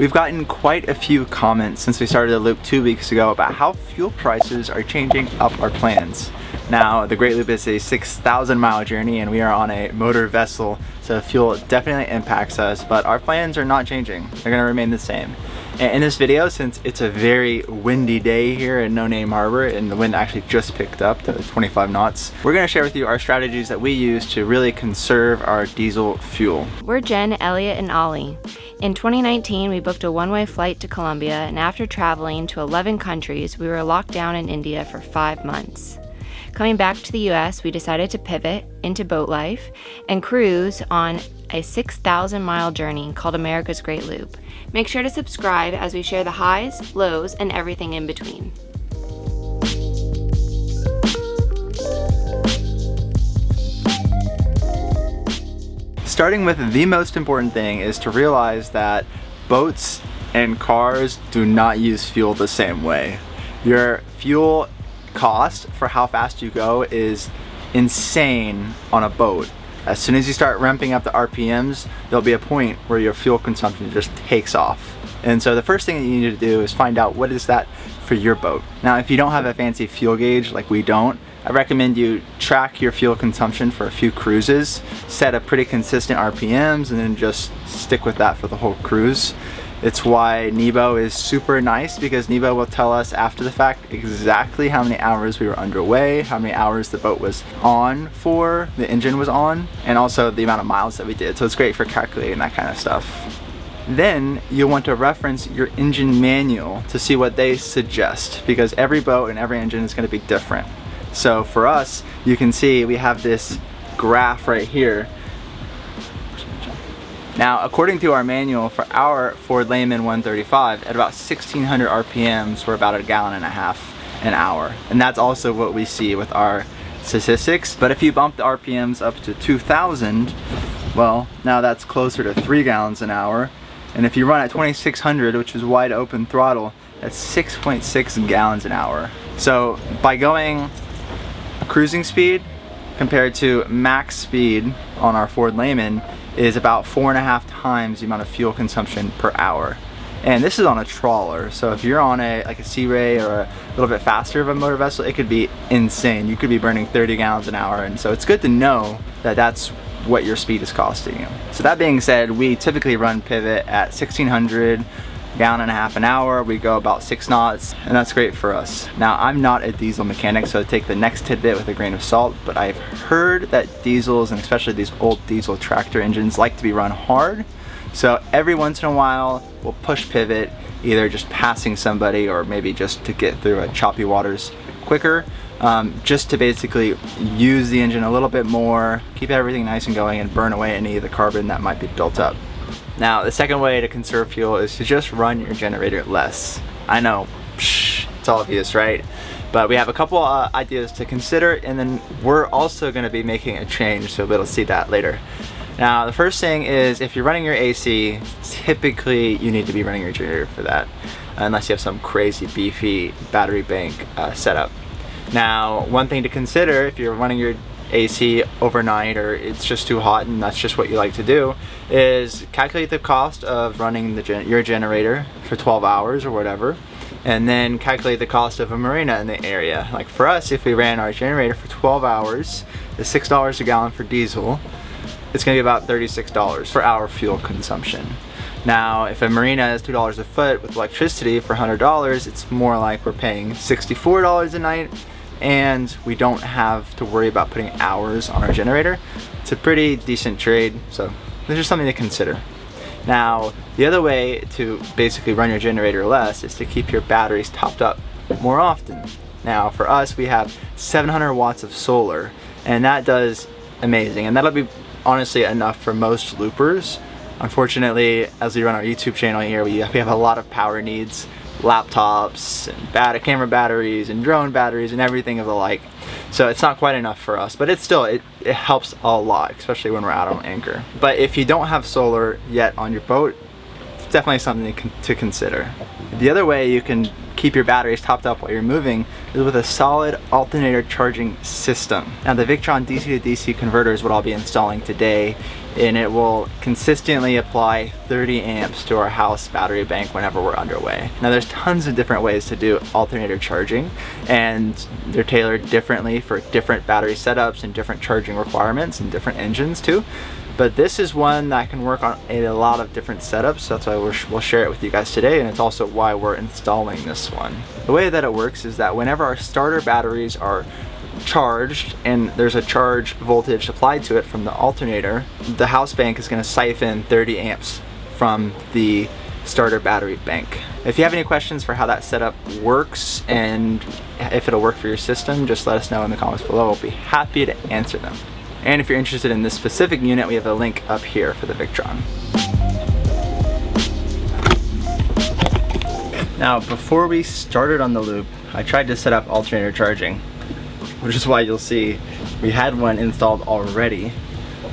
We've gotten quite a few comments since we started the loop 2 weeks ago about how fuel prices are changing up our plans. Now, the Great Loop is a 6,000 mile journey and we are on a motor vessel, so fuel definitely impacts us, but our plans are not changing. They're gonna remain the same. And in this video, since it's a very windy day here in No Name Harbor and the wind actually just picked up to 25 knots, we're gonna share with you our strategies that we use to really conserve our diesel fuel. We're Jen, Elliot, and Ollie. In 2019, we booked a one-way flight to Colombia, and after traveling to 11 countries, we were locked down in India for 5 months. Coming back to the US, we decided to pivot into boat life and cruise on a 6,000 mile journey called America's Great Loop. Make sure to subscribe as we share the highs, lows, and everything in between. Starting with the most important thing is to realize that boats and cars do not use fuel the same way. Your fuel cost for how fast you go is insane on a boat. As soon as you start ramping up the RPMs, there'll be a point where your fuel consumption just takes off. And so the first thing that you need to do is find out what is that for your boat. Now, if you don't have a fancy fuel gauge like we don't, I recommend you track your fuel consumption for a few cruises, set a pretty consistent RPMs, and then just stick with that for the whole cruise. It's why Nebo is super nice, because Nebo will tell us after the fact exactly how many hours we were underway, how many hours the boat was on for, the engine was on, and also the amount of miles that we did. So it's great for calculating that kind of stuff. Then you'll want to reference your engine manual to see what they suggest, because every boat and every engine is going to be different. So for us, you can see we have this graph right here. Now, according to our manual, for our Ford Layman 135, at about 1600 RPMs, we're about 1.5 gallons an hour. And that's also what we see with our statistics. But if you bump the RPMs up to 2000, well, now that's closer to 3 gallons an hour. And if you run at 2600, which is wide open throttle, that's 6.6 gallons an hour. So by going cruising speed compared to max speed on our Ford Layman is about 4.5 times the amount of fuel consumption per hour. And this is on a trawler, so if you're on like a Sea Ray or a little bit faster of a motor vessel, it could be insane. You could be burning 30 gallons an hour, and so it's good to know that that's what your speed is costing you. So that being said, we typically run pivot at 1600, 1.5 gallons an hour. We go about 6 knots, and that's great for us. Now, I'm not a diesel mechanic, so take the next tidbit with a grain of salt, but I've heard that diesels, and especially these old diesel tractor engines, like to be run hard. So every once in a while, we'll push pivot, either just passing somebody or maybe just to get through a choppy waters quicker, just to basically use the engine a little bit more, keep everything nice and going, and burn away any of the carbon that might be built up. Now, the second way to conserve fuel is to just run your generator less. I know, it's obvious, right? But we have a couple ideas to consider, and then we're also going to be making a change, so we'll see that later. Now, the first thing is, if you're running your AC, typically you need to be running your generator for that, unless you have some crazy beefy battery bank setup. Now, one thing to consider if you're running your AC overnight, or it's just too hot and that's just what you like to do, is calculate the cost of running your generator for 12 hours or whatever, and then calculate the cost of a marina in the area. Like for us, if we ran our generator for 12 hours, the $6 a gallon for diesel, it's going to be about $36 per hour fuel consumption. Now, if a marina is $2 a foot with electricity for $100, it's more like we're paying $64 a night, and we don't have to worry about putting hours on our generator. It's a pretty decent trade, so this is something to consider. Now, the other way to basically run your generator less is to keep your batteries topped up more often. Now, for us, we have 700 watts of solar, and that does amazing, and that'll be honestly enough for most loopers. Unfortunately, as we run our YouTube channel here, we have a lot of power needs, laptops and camera batteries and drone batteries and everything of the like. So it's not quite enough for us, but it's still, it helps a lot, especially when we're out on anchor. But if you don't have solar yet on your boat, definitely something to consider. The other way you can keep your batteries topped up while you're moving is with a solid alternator charging system. Now the Victron DC to DC converter is what I'll be installing today, and it will consistently apply 30 amps to our house battery bank whenever we're underway. Now there's tons of different ways to do alternator charging, and they're tailored differently for different battery setups and different charging requirements and different engines too. But this is one that can work on a lot of different setups, so that's why we'll share it with you guys today, and it's also why we're installing this one. The way that it works is that whenever our starter batteries are charged and there's a charge voltage applied to it from the alternator, the house bank is going to siphon 30 amps from the starter battery bank. If you have any questions for how that setup works and if it'll work for your system, just let us know in the comments below. We'll be happy to answer them. And if you're interested in this specific unit, we have a link up here for the Victron. Now, before we started on the loop, I tried to set up alternator charging, which is why you'll see we had one installed already.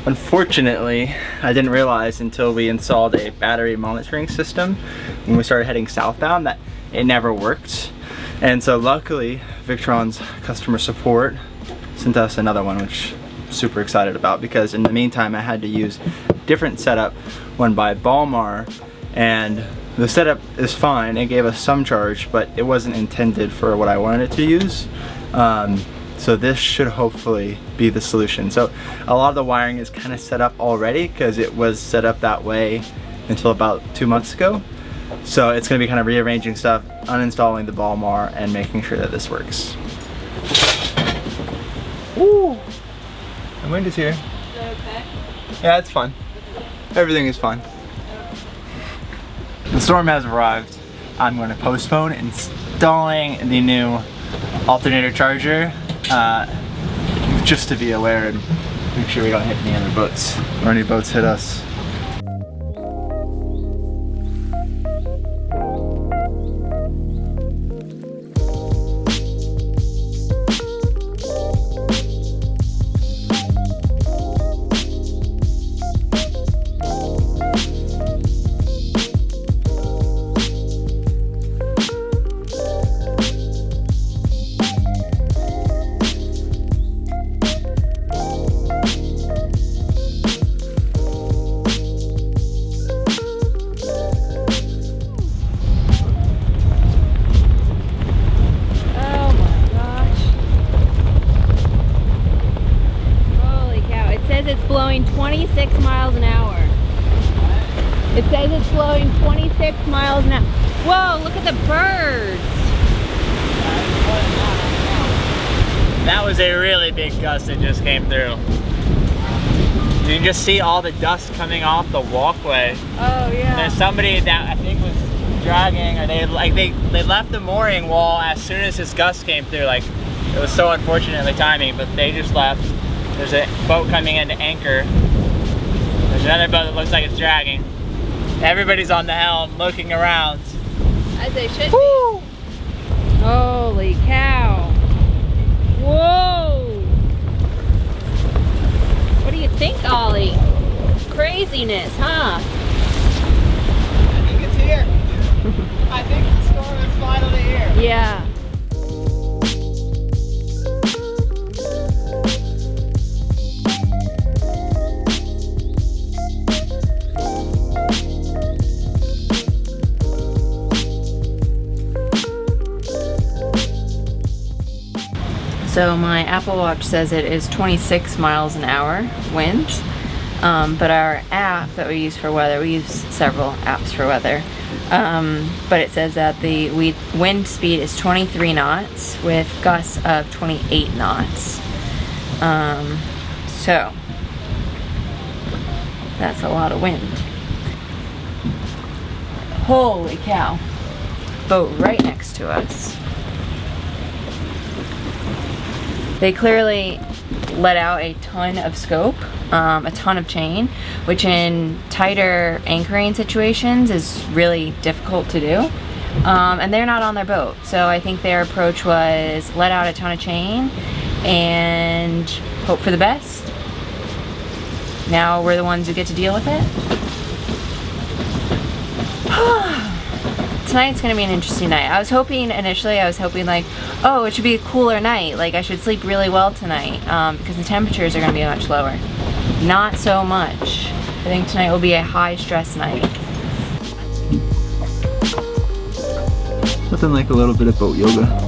Unfortunately, I didn't realize until we installed a battery monitoring system when we started heading southbound that it never worked. And so luckily, Victron's customer support sent us another one, which super excited about, because in the meantime I had to use a different setup, one by Balmar, and the setup is fine. It gave us some charge, but it wasn't intended for what I wanted it to use. So this should hopefully be the solution. So a lot of the wiring is kind of set up already because it was set up that way until about 2 months ago. So it's going to be kind of rearranging stuff, uninstalling the Balmar, and making sure that this works. Woo! The wind is here. Is that okay? Yeah, it's fun. Everything is fun. The storm has arrived. I'm going to postpone installing the new alternator charger just to be aware and make sure we don't hit any other boats or any boats hit us. It's blowing 26 miles an hour. It says it's blowing 26 miles an hour. Whoa, look at the birds. That was a really big gust that just came through. You can just see all the dust coming off the walkway. Oh yeah. There's somebody that I think was dragging, or they left the mooring wall as soon as this gust came through. Like, it was so unfortunately timing, but they just left. There's a boat coming in to anchor. There's another boat that looks like it's dragging. Everybody's on the helm looking around. As they should be. Holy cow. Whoa. What do you think, Ollie? Craziness, huh? I think it's here. I think the storm is finally here. Yeah. So my Apple Watch says it is 26 miles an hour wind, but our app that we use for weather, we use several apps for weather, but it says that the wind speed is 23 knots with gusts of 28 knots. So that's a lot of wind. Holy cow. Boat right next to us. They clearly let out a ton of scope, a ton of chain, which in tighter anchoring situations is really difficult to do. And they're not on their boat, so I think their approach was let out a ton of chain and hope for the best. Now we're the ones who get to deal with it. tonight's gonna be an interesting night. Initially I was hoping like, oh, it should be a cooler night. Like I should sleep really well tonight because the temperatures are gonna be much lower. Not so much. I think tonight will be a high stress night. Nothing like a little bit of boat yoga.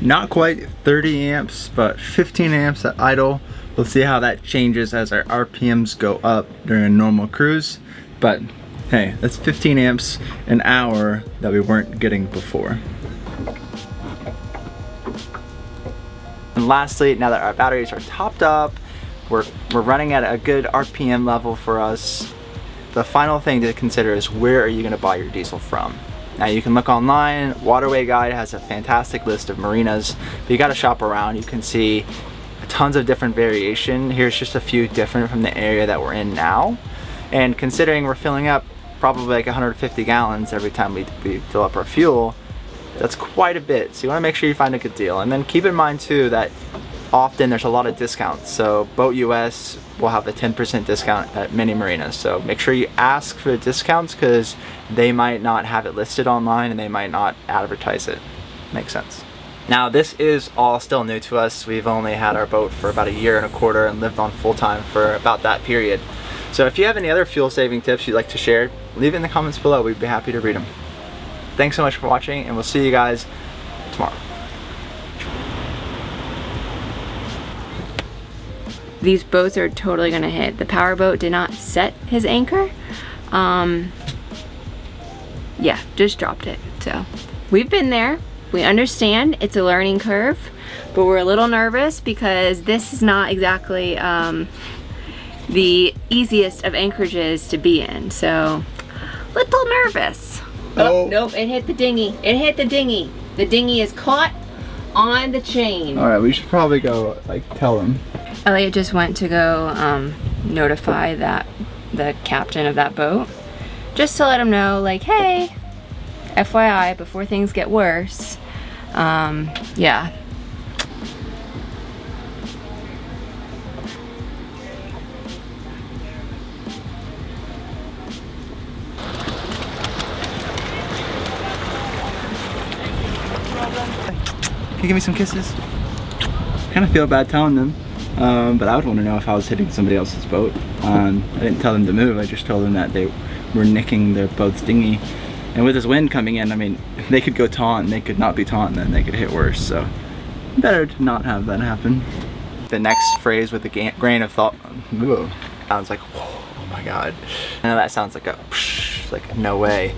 Not quite 30 amps, but 15 amps at idle. We'll see how that changes as our RPMs go up during a normal cruise. But hey, that's 15 amps an hour that we weren't getting before. And lastly, now that our batteries are topped up, we're running at a good RPM level for us. The final thing to consider is where are you going to buy your diesel from? Now you can look online. Waterway Guide has a fantastic list of marinas, but you got to shop around. You can see tons of different variation. Here's just a few different from the area that we're in now. And considering we're filling up probably like 150 gallons every time we fill up our fuel, that's quite a bit. So you want to make sure you find a good deal. And then keep in mind too that often there's a lot of discounts. So Boat US will have a 10% discount at many marinas. So make sure you ask for the discounts because they might not have it listed online and they might not advertise it. Makes sense. Now this is all still new to us. We've only had our boat for about 1.25 years and lived on full time for about that period. So if you have any other fuel saving tips you'd like to share, leave it in the comments below. We'd be happy to read them. Thanks so much for watching and we'll see you guys tomorrow. These boats are totally gonna hit. The power boat did not set his anchor. Yeah, just dropped it. So we've been there. We understand it's a learning curve, but we're a little nervous because this is not exactly the easiest of anchorages to be in. So, little nervous. Oh, nope, it hit the dinghy. It hit the dinghy. The dinghy is caught on the chain. All right, we should probably go like tell them. Elliot just went to go notify the captain of that boat, just to let him know, like, hey, FYI, before things get worse. Yeah. Can you give me some kisses? I kind of feel bad telling them, but I would want to know if I was hitting somebody else's boat. I didn't tell them to move, I just told them that they were nicking their boat's dinghy. And with this wind coming in, I mean, they could go taut and they could not be taut and then they could hit worse, so better to not have that happen. The next phrase with a grain of thought, sounds like, whoa, oh my god. I know that sounds like a, like no way.